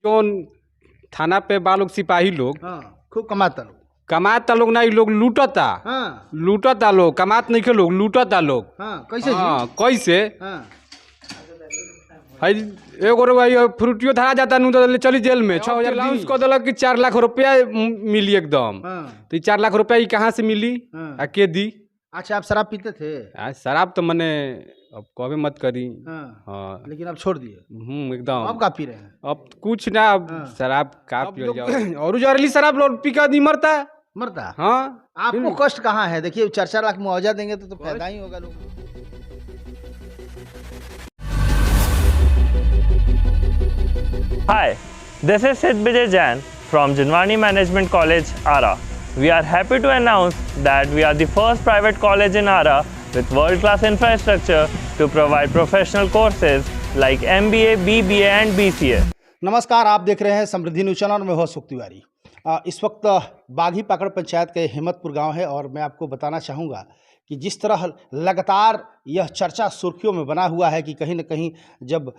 जौन थाना पे बा लोग सिपाही लोग हाँ खूब कमाता लोग। कमाता लोग ना, इ लोग लूटता हाँ लूटता लोग, कमात नहीं के लोग लूटता लोग। हाँ कैसे जी? हाँ कैसे हाँ है एगो भाई फ्रूटियो धरा जाता नु तो चली जेल में 6,000 अलाउंस को दिलक कि 4 लाख रुपया मिली एकदम। हाँ तो 4 लाख रुपया ई कहाँ से मिली हाँ। आ के दी? अच्छा आप शराब पीते थे? शराब तो मने अब कभी मत करी। हाँ हाँ लेकिन अब छोड़ दिए? एकदम। अब का पी रहे हैं? अब कुछ ना, अब हाँ। शराब का पियो जाओ और जहरीली शराब लोग पी के आदमी मरता। मरता? हाँ आपको कष्ट कहाँ है? देखिए 4-4 लाख मुआवजा देंगे तो फायदा ही होगा लोगों को। Hi, this is Sid Vijay Jain from Jinwani Management College, Ara. We are happy to announce that we are the first private college in Ara with world-class infrastructure to provide professional courses like MBA, BBA and BCA. नमस्कार, आप देख रहे हैं समृद्धि news channel और मैं हूं अशोक तिवारी। इस वक्त बाघी पाकड़ पंचायत के हिम्मतपुर गांव है और मैं आपको बताना चाहूँगा कि जिस तरह लगातार यह चर्चा सुर्खियों में बना हुआ है कि कहीं न कहीं जब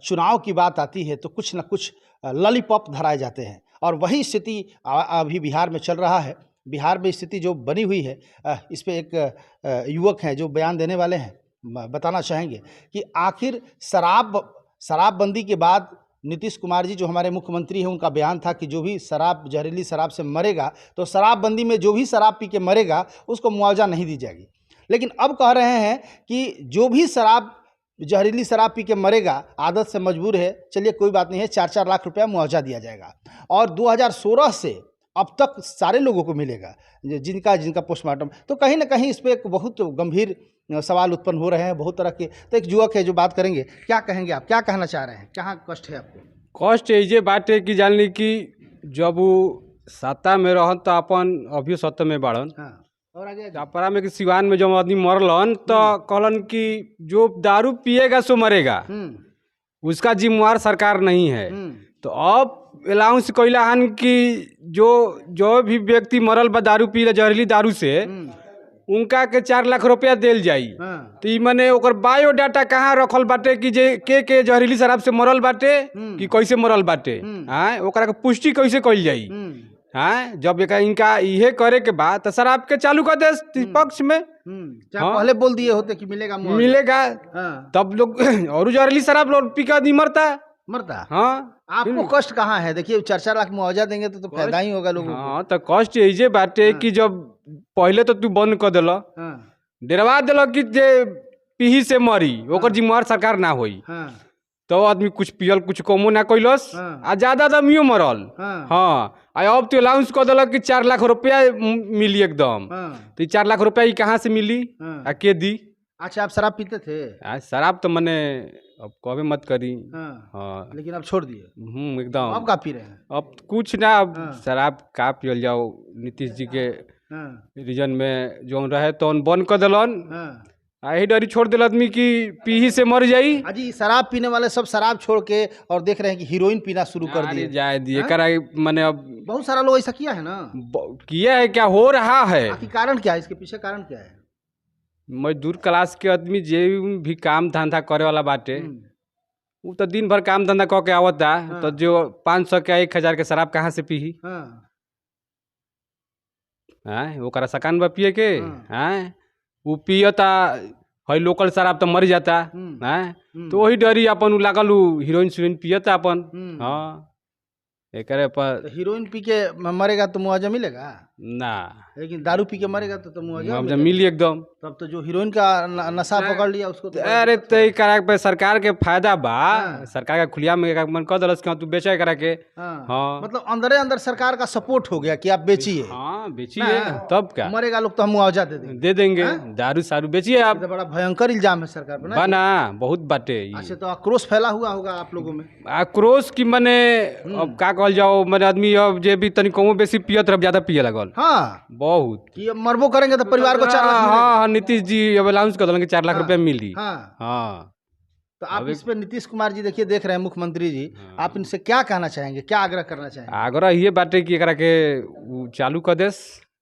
चुनाव की बात आती है तो कुछ न कुछ लॉलीपॉप धराए जाते हैं और वही स्थिति अभी बिहार में चल रहा है। बिहार में स्थिति जो बनी हुई है, इस पर एक युवक हैं जो बयान देने वाले हैं, बताना चाहेंगे कि आखिर शराबबंदी के बाद नीतीश कुमार जी जो हमारे मुख्यमंत्री हैं उनका बयान था कि जो भी जहरीली शराब से मरेगा तो शराबबंदी में जो भी शराब पी के मरेगा उसको मुआवजा नहीं दी जाएगी। लेकिन अब कह रहे हैं कि जो भी जहरीली शराब पी के मरेगा, आदत से मजबूर है, चलिए कोई बात नहीं है, 4-4 लाख रुपया मुआवजा दिया जाएगा और 2016 से अब तक सारे लोगों को मिलेगा जिनका पोस्टमार्टम। तो कहीं ना कहीं इस पर एक बहुत गंभीर सवाल उत्पन्न हो रहे हैं बहुत तरह के। तो एक युवक है जो बात करेंगे, क्या कहेंगे आप, क्या कहना चाह रहे हैं, क्या कष्ट है आपको? कष्ट ये बात है कि जान ली कि जब वो सत्ता में रहन तो अपन अभी सत्ता में बाड़न। हाँ और आगे चापरा में कि सिवान में जब आदमी मरलन तो कहलन कि जो दारू पिएगा सो मरेगा, उसका जिम्मेवार सरकार नहीं है। तो अब अलाउंस कैला हन कि जो भी व्यक्ति मरल बा दारू पी जहरीली दारू से उनका के 4 लाख रुपया देल जाई। तो ई मने ओकर बायोडाटा कहाँ रखल बाटे कि जे के जहरीली शराब से मरल बाटे कि कैसे मरल बाटे, हाँ ओकरा के पुष्टि कैसे कइल जाई। हाँ जब इनका इहे करे के बाद तो शराब के चालू कर दे पक्ष में। हाँ? पहले बोल दिए होते कि मिलेगा हाँ। तब लोग और जहरीली शराब लोग पी के आदमी मरता। हाँ आपको कष्ट कहाँ है? देखिए 4-4 लाख मुआवजा देंगे तो फायदा ही होगा लोगों को। हाँ तो कष्ट यही बाटे कि जब पहले तो तू बंद कर दिल, डरवा दिल कि जे पीही से मरी ओकर जिम्मेवार सरकार ना होई। तो आदमी कुछ पियल कुछ कमो ना कैलस आ ज्यादा आदमियों मरल। हाँ अब तो अलाउंस कर दिल कि 4 लाख रुपया मिली एकदम। तो 4 लाख रुपया ई कहाँ से मिली आ के दी? अच्छा आप शराब पीते थे? शराब तो मने अब कभी मत करी। हाँ लेकिन अब छोड़ दिए? एकदम। अब का पी रहे हैं? अब कुछ ना, अब शराब का पियल जाओ। नीतीश जी के रीजन में जो रहे तो बंद कर दिलन, यही डरी छोड़ दिल आदमी की पीही से मर जाई। अजी शराब पीने वाले सब शराब छोड़ के और देख रहे हैं कि हीरोइन पीना शुरू कर दिए। जाए दिए करा मैंने अब बहुत सारा लोग ऐसा किया है ना, किया है, क्या हो रहा है, कारण क्या है, इसके पीछे कारण क्या है? मजदूर क्लास के आदमी जे भी काम धंधा करे वाला बाटे वो तो दिन भर काम धंधा कह के आवता। तो जो 500 के 1000 के शराब कहाँ से पी? ओकरा सकान बा पिए के? वो पियता है लोकल शराब तो मर जाता है। तो वही डरी अपन लागल हीरोइन सीरोइन पियता अपन। हाँ एकरे पर हीरोइन पी के मरेगा तो मुआवजा मिलेगा ना, लेकिन दारू पी के मरेगा तो मुआवजा मिली एकदम। तब तो जो हीरोइन का नशा पकड़ लिया उसको तो अरे तो करा पे सरकार के फायदा बा। सरकार का खुलिया में मन कर दलस तू बेचे करा के। हाँ मतलब अंदर अंदर सरकार का सपोर्ट हो गया कि आप बेचिए। हाँ बेचिए, तब क्या मरेगा लोग तो हम मुआवजा दे देंगे। दारू सारू बेचिए आप। बड़ा भयंकर इल्जाम है सरकार पर बना बहुत बाटे। अच्छा तो आक्रोश फैला हुआ होगा आप लोगों में? आक्रोश की मने अब का कहल जाओ, मैंने आदमी अब जे भी तनी कमो बेसी पियत रह ज्यादा पिए लगल। हाँ बहुत कि अब मरबो करेंगे तो परिवार को 4 लाख। हाँ नीतीश जी अब अलाउंस कर देंगे 4 लाख रुपया मिली। हाँ तो आप इस पे नीतीश कुमार जी देखिए देख रहे हैं मुख्यमंत्री जी, आप इनसे क्या कहना चाहेंगे, क्या आग्रह करना चाहेंगे? आग्रह ये बाटे कि एकरा के चालू कर देस।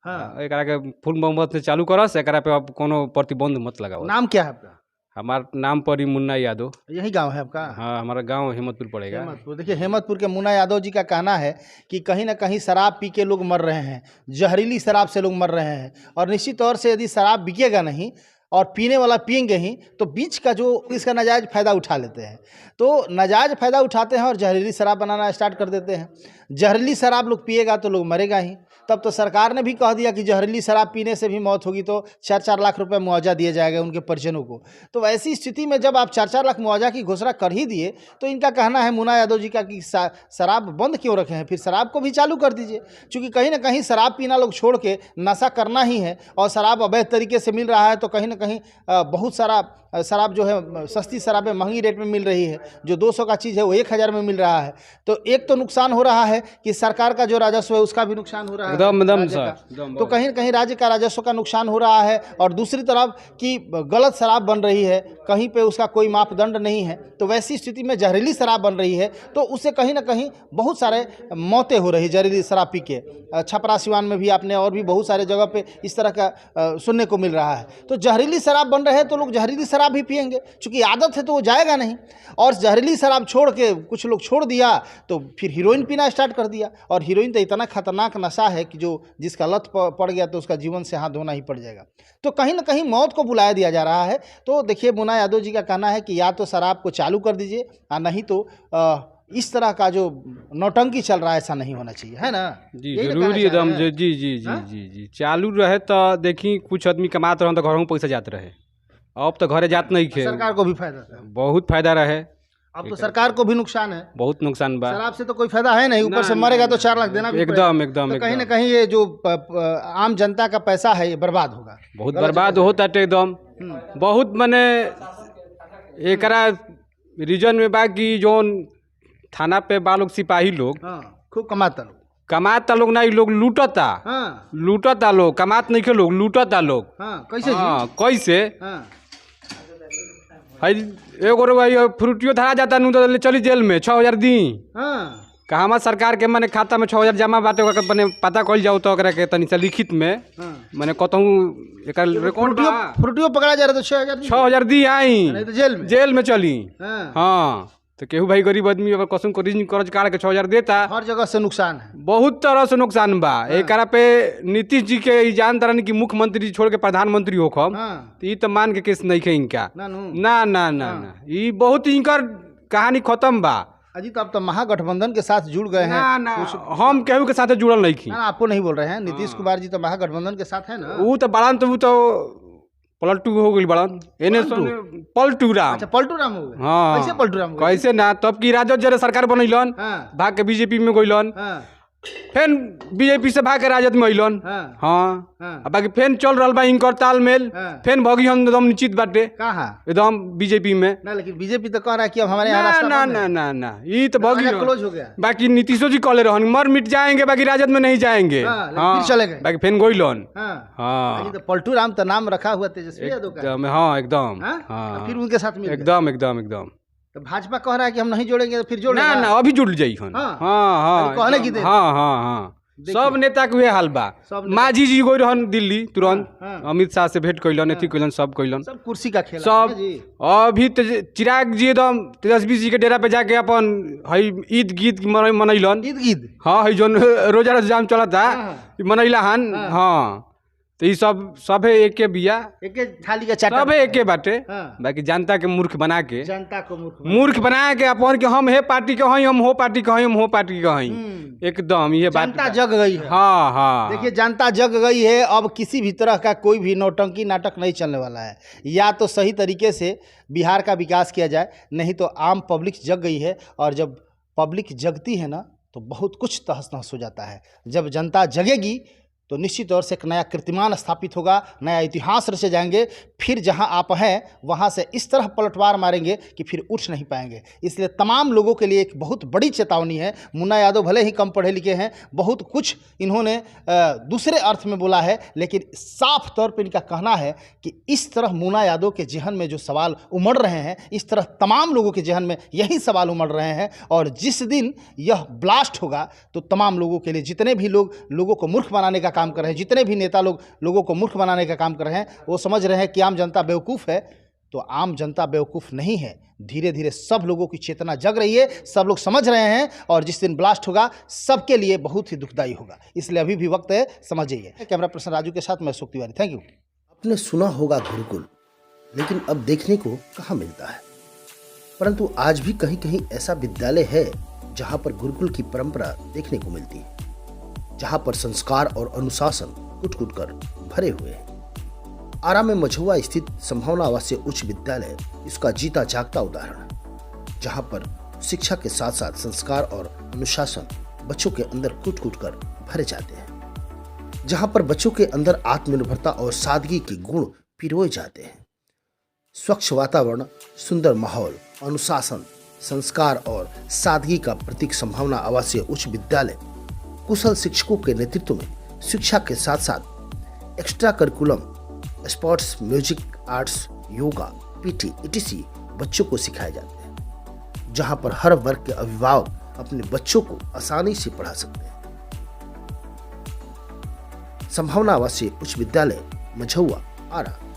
एकरा के फुल बहुमत से चालू करस, एकरा पे अब कोनो प्रतिबंध मत लगाओ। नाम क्या है आपका? हमारा नाम परी मुन्ना यादव। यही गांव है आपका? हाँ, हमारा गांव हिम्मतपुर पड़ेगा। हेमतपुर। देखिए, हेमतपुर के मुन्ना यादव जी का कहना है कि कहीं ना कहीं शराब पी के लोग मर रहे हैं, जहरीली शराब से लोग मर रहे हैं, और निश्चित तौर से यदि शराब बिकेगा नहीं और पीने वाला पिएंगे ही तो बीच का जो इसका नाजायज़ फ़ायदा उठा लेते हैं, तो नाजायज़ फ़ायदा उठाते हैं और जहरीली शराब बनाना स्टार्ट कर देते हैं। जहरीली शराब लोग पिएगा तो लोग मरेगा ही। तब तो सरकार ने भी कह दिया कि जहरीली शराब पीने से भी मौत होगी तो 4-4 लाख रुपए मुआवजा दिया जाएगा उनके परिजनों को। तो ऐसी स्थिति में जब आप 4-4 लाख मुआवजा की घोषणा कर ही दिए, तो इनका कहना है मुन्ना यादव जी का कि शराब बंद क्यों रखे हैं, फिर शराब को भी चालू कर दीजिए। क्योंकि कहीं ना कहीं शराब पीना लोग छोड़ के नशा करना ही है, और शराब अवैध तरीके से मिल रहा है, तो कहीं ना कहीं बहुत सारा शराब जो है, सस्ती शराबें महंगी रेट में मिल रही है, जो 200 का चीज़ है वो 1000 में मिल रहा है। तो एक तो नुकसान हो रहा है कि सरकार का जो राजस्व है उसका भी नुकसान हो रहा है, एकदम राज्य का। तो कहीं ना कहीं राज्य का राजस्व का नुकसान हो रहा है, और दूसरी तरफ कि गलत शराब बन रही है, कहीं पे उसका कोई मापदंड नहीं है। तो वैसी स्थिति में जहरीली शराब बन रही है, तो उससे कहीं ना कहीं बहुत सारे मौतें हो रही जहरीली शराब पी के। छपरा सिवान में भी आपने और भी बहुत सारे जगह पे इस तरह का सुनने को मिल रहा है। तो जहरीली शराब बन रहे हैं तो लोग जहरीली शराब भी पिएंगे, क्योंकि आदत है तो वो जाएगा नहीं। और जहरीली शराब छोड़ के कुछ लोग छोड़ दिया तो फिर हीरोइन पीना स्टार्ट कर दिया, और हीरोइन तो इतना खतरनाक नशा है कि जो जिसका लत पड़ गया तो उसका जीवन से हाथ धोना ही पड़ जाएगा। तो कहीं ना कहीं मौत को बुलाया दिया जा रहा है। तो देखिए, मुन्ना यादव जी का कहना है कि या तो शराब को चालू कर दीजिए, और नहीं तो इस तरह का जो नौटंकी चल रहा है ऐसा नहीं होना चाहिए, है ना? जी जरूरी एकदम। जी जी जी जी जी चालू रहे तो देखी कुछ आदमी कमाते रहे तो घरों में पैसा जाते रहे, अब तो घरे जात नहीं खे। सरकार को भी फायदा है, बहुत फायदा रहे। अब तो सरकार को भी नुकसान है, बहुत नुकसान बा। शराब से तो कोई फायदा है नहीं, ऊपर से मरेगा तो 4 लाख देना भी एकदम एकदम। तो कहीं ना कहीं ये जो आम जनता का पैसा है ये बर्बाद होगा, बहुत बर्बाद होता है एकदम। बहुत मने एकरा रीजन में बा कि जोन थाना पे बा लोग सिपाही लोग खूब कमाता लोग नहीं, लोग लूटता। लूटता लोग, कमात नहीं के लोग लूटता लोग। कैसे कैसे एगो भाई फ्रूटियो धरा जाता नू तो चली जेल में 6000 दी। कहा हमार सरकार के मने खाता में 6000 जमा बाटे, मने पता कल जाओ तो ओकरा के तनी से लिखित में मने कहूँ एक रिकॉर्ड फ्रूटियो पकड़ा जा रहा तो 6000 दी आई, नहीं तो जेल में चली। हाँ, तो केहू भाई गरीब आदमी अगर कसम को रीजन कर्ज काट के 6000 देता। हर जगह से नुकसान है, बहुत तरह से नुकसान बा। एकरा पे नीतीश जी के जान तरन की मुख्यमंत्री छोड़ के प्रधानमंत्री होखम, तो ये तो मान के केस नहीं खे इनका। ना ना ना ना, ये बहुत इनकर कहानी खत्म बा। अजी तो अब तो महागठबंधन के साथ जुड़ गए हैं। ना, हम केहू के साथ जुड़ल नहीं थी। आपको नहीं बोल रहे हैं, नीतीश कुमार जी तो महागठबंधन के साथ है ना। वो तो बड़ान, तो वो तो पलटू हो गई बड़न, पलटू राम। अच्छा, पलटू राम हो गए। हाँ, कैसे पलटू राम? कैसे ना, तब की राजद जरे सरकार बनैलन, भाग के बीजेपी में गइलन, फिर बीजेपी से भाग के राजद में अइलन। हाँ, बाकी फिर चल रहा बा इनकर तालमेल, फिर भगी हम एकदम निश्चित बाटे कहाँ एकदम बीजेपी में ना। लेकिन बीजेपी तो कह रहा है कि अब हमारे यहाँ ना ना ना ना, ये तो भगी क्लोज हो गया। बाकी नीतीशो जी कहले रहन मर मिट जाएंगे, बाकी राजद में नहीं जाएंगे। फिर चले गए, बाकी फिर गइलन। हाँ, तो पलटू राम तो नाम रखा हुआ तेजस्वी यादव का। हाँ एकदम। हाँ, फिर उनके साथ मिल एकदम एकदम एकदम। तो भाजपा कह रहा है कि हम नहीं जोड़ेंगे, तो फिर जोड़ेंगे ना ना, अभी जुड़ जाई हन। हाँ कहने की दे। हाँ, सब नेता के हाल बा। माझी जी गई रहन दिल्ली तुरंत, अमित शाह से भेंट कैलन, अथी कैलन, सब कैलन, सब कुर्सी का खेल सब। अभी चिराग जी एकदम तेजस्वी जी के डेरा पे जाके अपन हई ईद गीत मनैलन। ईद हाँ, हई जोन रोजा जाम चलता मनैला हन। हाँ, तो ये सब है एक बिया, एक थाली का चाटा, सब है एक बाटे। बाकी जनता के मूर्ख बना के, जनता को मूर्ख बना के अपन के हम हे पार्टी के हई, हम हो पार्टी के हई, हम हो पार्टी के हई। एकदम ये बात जनता जग गई है। हाँ, देखिए जनता जग गई है। अब किसी भी तरह का कोई भी नौटंकी नाटक नहीं चलने वाला है। या तो सही तरीके से बिहार का विकास किया जाए, नहीं तो आम पब्लिक जग गई है। और जब पब्लिक जगती है ना तो बहुत कुछ तहस नहस हो जाता है। जब जनता जगेगी तो निश्चित तौर से एक नया कीर्तिमान स्थापित होगा, नया इतिहास रचे जाएंगे। फिर जहां आप हैं वहां से इस तरह पलटवार मारेंगे कि फिर उठ नहीं पाएंगे। इसलिए तमाम लोगों के लिए एक बहुत बड़ी चेतावनी है। मुन्ना यादव भले ही कम पढ़े लिखे हैं, बहुत कुछ इन्होंने दूसरे अर्थ में बोला है, लेकिन साफ तौर पर इनका कहना है कि इस तरह मुन्ना यादव के जहन में जो सवाल उमड़ रहे हैं, इस तरह तमाम लोगों के जहन में यही सवाल उमड़ रहे हैं। और जिस दिन यह ब्लास्ट होगा तो तमाम लोगों के लिए, जितने भी लोग लोगों को मूर्ख बनाने का काम कर रहे हैं, जितने भी नेता लोग लोगों को मूर्ख बनाने का काम कर रहे हैं, वो समझ रहे हैं कि आम जनता बेवकूफ़ है, तो आम जनता बेवकूफ़ नहीं है। धीरे धीरे सब लोगों की चेतना जग रही है, सब लोग समझ रहे हैं और जिस दिन ब्लास्ट होगा सबके लिए बहुत ही दुखदायी होगा। इसलिए अभी भी वक्त है, समझ जाइए। कैमरा पर्सन राजू के साथ मैं अशोक तिवारी, थैंक यू। आपने सुना होगा गुरुकुल, लेकिन अब देखने को कहाँ मिलता है। परंतु आज भी कहीं कहीं ऐसा विद्यालय है जहाँ पर गुरुकुल की परंपरा देखने को मिलती है, जहाँ पर संस्कार और अनुशासन कुट-कुट कर भरे हुए हैं। आरा में मझौआ स्थित संभावना आवासीय उच्च विद्यालय इसका जीता जागता उदाहरण है, जहाँ पर शिक्षा के साथ साथ संस्कार और अनुशासन बच्चों के अंदर कूट-कूट कर भरे जाते हैं, जहाँ पर बच्चों के अंदर आत्मनिर्भरता और सादगी के गुण पिरोए जाते हैं। स्वच्छ वातावरण, सुंदर माहौल, अनुशासन, संस्कार और सादगी का प्रतीक संभावना आवासीय उच्च विद्यालय कुशल शिक्षकों के नेतृत्व में शिक्षा के साथ साथ extra curriculum, sports, music, arts, yoga, PT etc बच्चों को सिखाए जाते हैं, जहां पर हर वर्ग के अभिभावक अपने बच्चों को आसानी से पढ़ा सकते हैं। संभावना आवासीय उच्च विद्यालय मझौआ, आरा।